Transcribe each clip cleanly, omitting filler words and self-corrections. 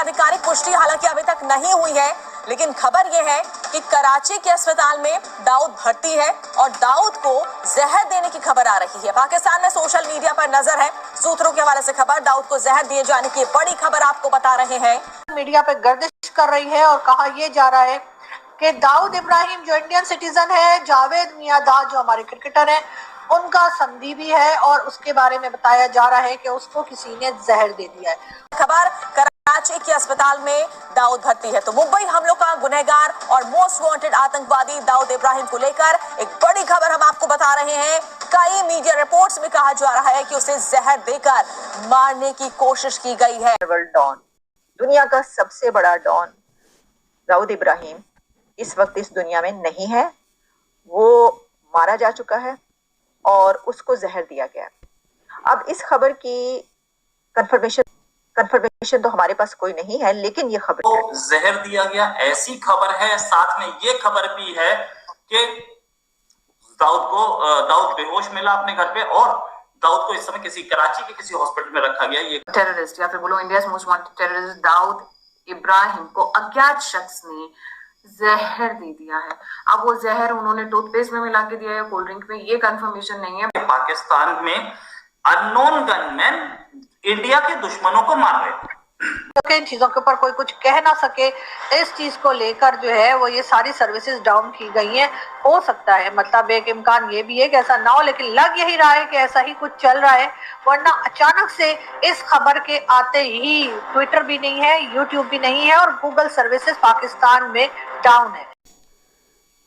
आधिकारिक पुष्टि हालांकि अभी तक नहीं हुई है, लेकिन खबर यह है कि कराची के अस्पताल में दाऊद भर्ती है और दाऊद को जहर देने की खबर आ रही है। पाकिस्तान में सोशल मीडिया पर नजर है, सूत्रों के हवाले से खबर, दाऊद को जहर दिए जाने की बड़ी खबर आपको बता रहे हैं। मीडिया पे गर्दिश कर रही है और कहा यह जा रहा है कि दाऊद इब्राहिम जो इंडियन सिटीजन है, जावेद मियांदाद जो हमारे क्रिकेटर हैं, उनका संधी भी है और उसके बारे में बताया जा रहा है कि उसको किसी ने जहर दे दिया है। खबर, कराची के अस्पताल में दाऊद भर्ती है। तो मुंबई हमलों का गुनहगार और मोस्ट वांटेड आतंकवादी दाऊद इब्राहिम को लेकर एक बड़ी खबर हम आपको बता रहे हैं। कई मीडिया रिपोर्ट्स में कहा जा रहा है कि उसे जहर देकर मारने की कोशिश की गई है। डॉन, दुनिया का सबसे बड़ा डॉन दाऊद इब्राहिम इस वक्त इस दुनिया में नहीं है। वो मारा जा चुका है और उसको जहर दिया गया। अब इस खबर की कंफर्मेशन तो हमारे पास कोई नहीं है, लेकिन ये खबर तो जहर दिया गया ऐसी खबर है। साथ में ये खबर भी है कि दाऊद बेहोश मिला अपने घर पे और दाऊद को इस समय कराची के किसी हॉस्पिटल में रखा गया। ये टेररिस्ट या फिर बोलो India most wanted terrorist Dawood Ibrahim को अज्ञात शख्स ने जहर दे दिया है। अब वो जहर उन्होंने टूथपेस्ट में मिला के दिया है, कोल्ड ड्रिंक में, ये कंफर्मेशन नहीं है। पाकिस्तान में अननोन गनमैन इंडिया के दुश्मनों को मार रहे हैं। इन चीजों के ऊपर कोई कुछ कह ना सके, इस चीज को लेकर जो है वो ये सारी सर्विसेज डाउन की गई हैं। हो सकता है, मतलब एक इम्कान ये भी है कि ऐसा ना हो, लेकिन लग यही रहा है कि ऐसा ही कुछ चल रहा है। वरना अचानक से इस खबर के आते ही ट्विटर भी नहीं है, यूट्यूब भी नहीं है और गूगल सर्विसेज पाकिस्तान में डाउन है।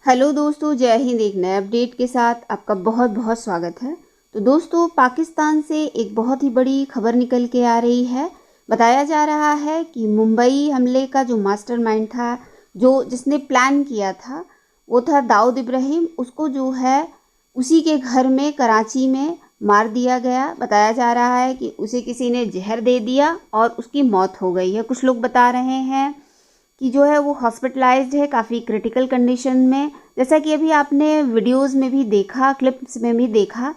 हेलो दोस्तों, जय हिंद। एक नए अपडेट के साथ आपका बहुत बहुत स्वागत है। तो दोस्तों, पाकिस्तान से एक बहुत ही बड़ी खबर निकल के आ रही है। बताया जा रहा है कि मुंबई हमले का जो मास्टरमाइंड था, जिसने प्लान किया था, वो था दाऊद इब्राहिम। उसको जो है उसी के घर में कराची में मार दिया गया। बताया जा रहा है कि उसे किसी ने जहर दे दिया और उसकी मौत हो गई है। कुछ लोग बता रहे हैं कि जो है वो हॉस्पिटलाइज्ड है, काफ़ी क्रिटिकल कंडीशन में। जैसा कि अभी आपने वीडियोस में भी देखा, क्लिप्स में भी देखा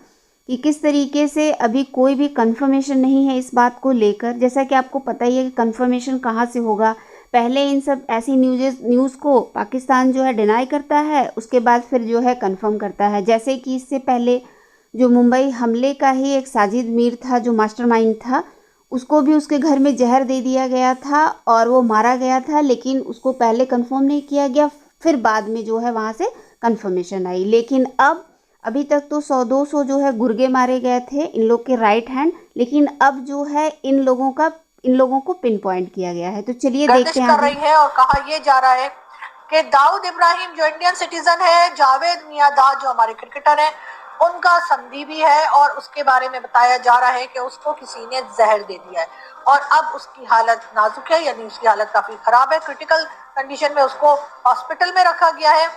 कि किस तरीके से अभी कोई भी कंफर्मेशन नहीं है इस बात को लेकर। जैसा कि आपको पता ही है कि कंफर्मेशन कहाँ से होगा। पहले इन सब ऐसी न्यूज़ को पाकिस्तान जो है डिनाई करता है, उसके बाद फिर जो है कंफर्म करता है। जैसे कि इससे पहले जो मुंबई हमले का ही एक साजिद मीर था, जो मास्टरमाइंड था, उसको भी उसके घर में जहर दे दिया गया था और वो मारा गया था, लेकिन उसको पहले कंफर्म नहीं किया गया, फिर बाद में जो है वहाँ से कंफर्मेशन आई। लेकिन अभी तक तो 100-200 जो है गुर्गे मारे गए थे इन लोग के राइट हैंड, लेकिन अब जो है इन लोगों को पिन पॉइंट किया गया है। तो चलिए देखते हैं। कर रही है और कहा यह जा रहा है कि दाऊद इब्राहिम जो इंडियन सिटीजन है, जावेद मियांदाद जो हमारे क्रिकेटर हैं, उनका संधी भी है और उसके बारे में बताया जा रहा है कि उसको किसी ने जहर दे दिया है और अब उसकी हालत नाजुक है, यानी उसकी हालत काफी खराब है। क्रिटिकल कंडीशन में उसको हॉस्पिटल में रखा गया है।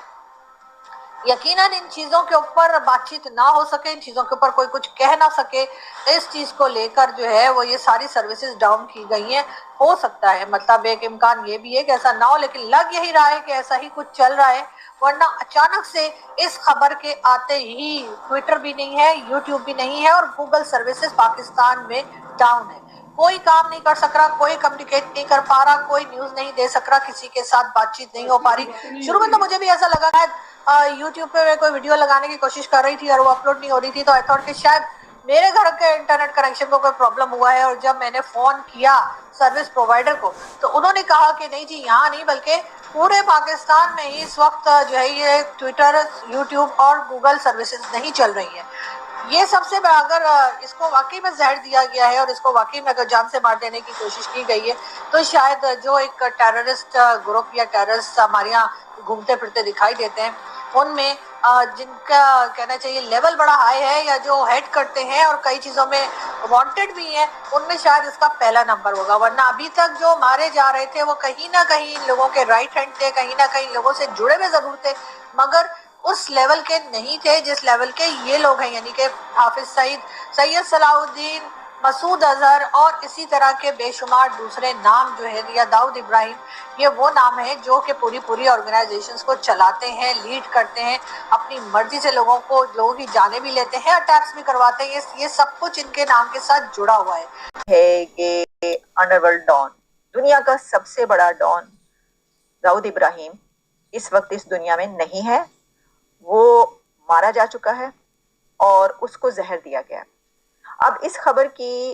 यकीनन इन चीजों के ऊपर बातचीत ना हो सके, इन चीजों के ऊपर कोई कुछ कह ना सके, इस चीज को लेकर जो है वो ये सारी सर्विसेज डाउन की गई हैं। हो सकता है, मतलब एक इम्कान ये भी है कि ऐसा ना हो, लेकिन लग यही रहा है कि ऐसा ही कुछ चल रहा है। वरना अचानक से इस खबर के आते ही ट्विटर भी नहीं है, यूट्यूब भी नहीं है और गूगल सर्विसेज पाकिस्तान में डाउन है। कोई काम नहीं कर सक रहा, कोई कम्युनिकेट नहीं कर पा रहा, कोई न्यूज नहीं दे सक रहा, किसी के साथ बातचीत नहीं हो पा रही। शुरू में तो मुझे भी ऐसा लगा है, यूट्यूब पे मैं कोई वीडियो लगाने की कोशिश कर रही थी और वो अपलोड नहीं हो रही थी, तो आई थॉट कि शायद मेरे घर के इंटरनेट कनेक्शन को कोई प्रॉब्लम हुआ है। और जब मैंने फोन किया सर्विस प्रोवाइडर को, तो उन्होंने कहा कि नहीं जी, यहाँ नहीं बल्कि पूरे पाकिस्तान में ही इस वक्त जो है ये ट्विटर, यूट्यूब और गूगल सर्विसेज नहीं चल रही है। ये सबसे बड़ा, अगर इसको वाकई में जहर दिया गया है और इसको वाकई में अगर जान से मार देने की कोशिश की गई है, तो शायद जो एक टेररिस्ट ग्रुप या टेररिस्ट हमारे यहाँ घूमते फिरते दिखाई देते हैं, उनमें जिनका कहना चाहिए लेवल बड़ा हाई है या जो हेड करते हैं और कई चीज़ों में वांटेड भी हैं, उनमें शायद इसका पहला नंबर होगा। वरना अभी तक जो मारे जा रहे थे वो कहीं ना कहीं इन लोगों के राइट हैंड थे, कहीं ना कहीं लोगों से जुड़े हुए जरूर थे, मगर उस लेवल के नहीं थे जिस लेवल के ये लोग हैं, यानी कि हाफिज सईद, सैयद सलाहुद्दीन, मसूद अजहर और इसी तरह के बेशुमार दूसरे नाम जो है, या दाऊद इब्राहिम, ये वो नाम है जो कि पूरी ऑर्गेनाइजेशंस को चलाते हैं, लीड करते हैं, अपनी मर्जी से लोगों की जानें भी लेते हैं, अटैक्स भी करवाते हैं। ये सब कुछ इनके नाम के साथ जुड़ा हुआ है कि अंडरवर्ल्ड डॉन, दुनिया का सबसे बड़ा डॉन दाऊद इब्राहिम इस वक्त इस दुनिया में नहीं है। वो मारा जा चुका है और उसको जहर दिया गया। अब इस खबर की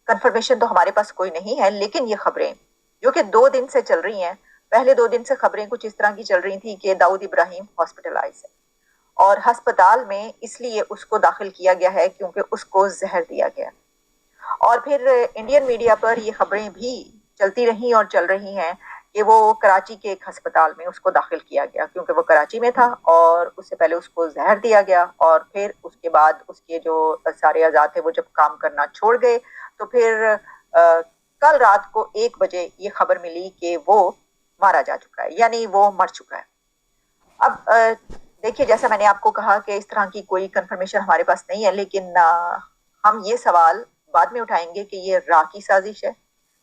कंफर्मेशन तो हमारे पास कोई नहीं है, लेकिन ये खबरें जो कि 2 दिन से चल रही हैं, पहले 2 दिन से खबरें कुछ इस तरह की चल रही थी कि दाऊद इब्राहिम हॉस्पिटलाइज है और अस्पताल में इसलिए उसको दाखिल किया गया है क्योंकि उसको जहर दिया गया। और फिर इंडियन मीडिया पर ये खबरें भी चलती रही और चल रही हैं कि वो कराची के एक अस्पताल में उसको दाखिल किया गया क्योंकि वो कराची में था और उससे पहले उसको जहर दिया गया। और फिर उसके बाद उसके जो सारे आज़ाद थे वो जब काम करना छोड़ गए तो फिर कल रात को 1 बजे ये खबर मिली कि वो मारा जा चुका है, यानी वो मर चुका है। अब देखिए, जैसा मैंने आपको कहा कि इस तरह की कोई कंफर्मेशन हमारे पास नहीं है, लेकिन हम ये सवाल बाद में उठाएंगे कि ये रा की साजिश है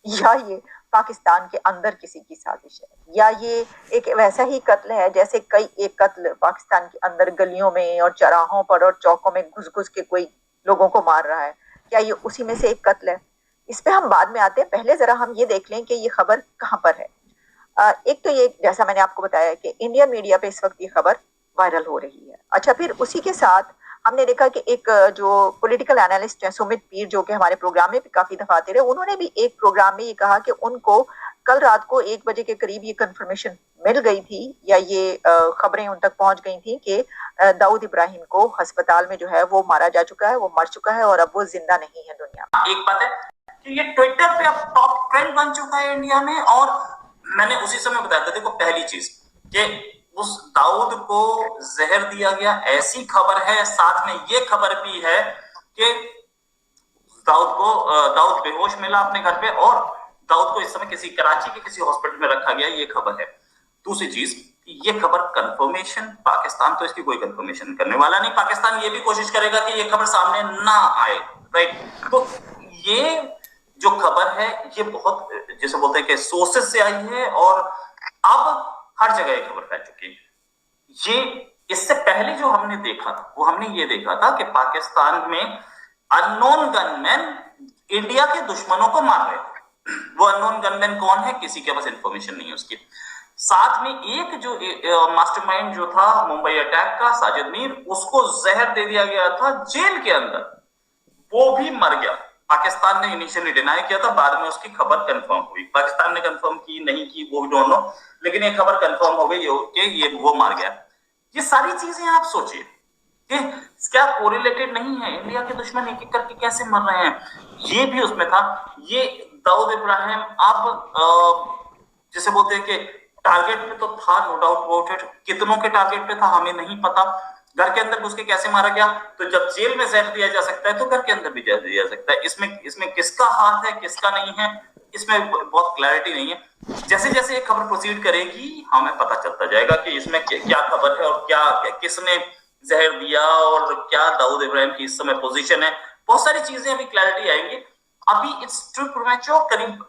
या ये पाकिस्तान के अंदर किसी की साजिश है, या ये एक वैसा ही कत्ल है जैसे कई एक कत्ल पाकिस्तान के अंदर गलियों में और चौराहों पर और चौकों में घुस घुस के कोई लोगों को मार रहा है। क्या ये उसी में से एक कत्ल है? इस पे हम बाद में आते हैं। पहले जरा हम ये देख लें कि ये खबर कहाँ पर है। एक तो ये, जैसा मैंने आपको बताया कि इंडियन मीडिया पे इस वक्त ये खबर वायरल हो रही है। अच्छा, फिर उसी के साथ हमने देखा कि एक जो पॉलिटिकल एनालिस्ट है सुमित पीर, जो कि हमारे प्रोग्राम में भी काफी दफा आते रहे, उन्होंने भी एक प्रोग्राम में ये कहा कि उनको कल रात को 1 बजे के करीब ये कंफर्मेशन मिल गई थी या ये खबरें उन तक पहुंच गई थी कि दाऊद इब्राहिम को अस्पताल में जो है वो मारा जा चुका है, वो मर चुका है और अब वो जिंदा नहीं है दुनिया में। एक बात है कि ये ट्विटर पे अब टॉप ट्रेंड बन चुका है इंडिया में। और मैंने उसी समय बताया था, देखो पहली चीज कि उस दाऊद को जहर दिया गया ऐसी खबर है, साथ में ये खबर भी है कि दाऊद बेहोश मिला अपने घर पे और दाऊद को इस समय किसी कराची के किसी हॉस्पिटल में रखा गया, ये खबर है। दूसरी चीज, ये खबर कंफर्मेशन, पाकिस्तान तो इसकी कोई कंफर्मेशन करने वाला नहीं। पाकिस्तान ये भी कोशिश करेगा कि ये खबर सामने ना आए, राइट। तो ये जो खबर है ये बहुत, जैसे बोलते हैं कि सोर्सेस से आई है और अब हर जगह ये खबर फैल चुकी है। ये इससे पहले जो हमने देखा था वो हमने ये देखा था कि पाकिस्तान में अननोन गनमैन इंडिया के दुश्मनों को मार रहे थे। वो अननोन गनमैन कौन है, किसी के पास इंफॉर्मेशन नहीं है उसकी। साथ में एक जो मास्टरमाइंड जो था मुंबई अटैक का, साजिद मीर, उसको जहर दे दिया गया था जेल के अंदर, वो भी मर गया। पाकिस्तान ने इनिशियली डिनाई किया था, बाद में उसकी खबर कंफर्म हुई। पाकिस्तान ने कंफर्म की नहीं की वो डोंट नो, लेकिन ये खबर कंफर्म हो गई कि ये वो मार गया। ये सारी चीजें आप सोचिए कि क्या कोरिलेटेड नहीं है, इंडिया के दुश्मन एक एक करके कैसे मर रहे हैं। ये भी उसमें था। ये दाऊद इब्राहिम अब जैसे बोलते हैं कि टारगेट पे तो था, नो डाउट अबाउट इट। कितनों के टारगेट पे था हमें नहीं पता। घर के अंदर घुस के कैसे मारा गया, तो जब जेल में जहर दिया जा सकता है तो घर के अंदर भी जहर दिया जा सकता है। इसमें किसका हाथ है किसका नहीं है, इसमें बहुत क्लैरिटी नहीं है। जैसे जैसे ये खबर प्रोसीड करेगी हमें पता चलता जाएगा कि इसमें क्या खबर है और क्या किसने जहर दिया और क्या दाऊद इब्राहिम की इस समय पोजीशन है। बहुत सारी चीजें अभी क्लैरिटी आएंगी। अभी इट्स टू प्रीमैच्योर। करीब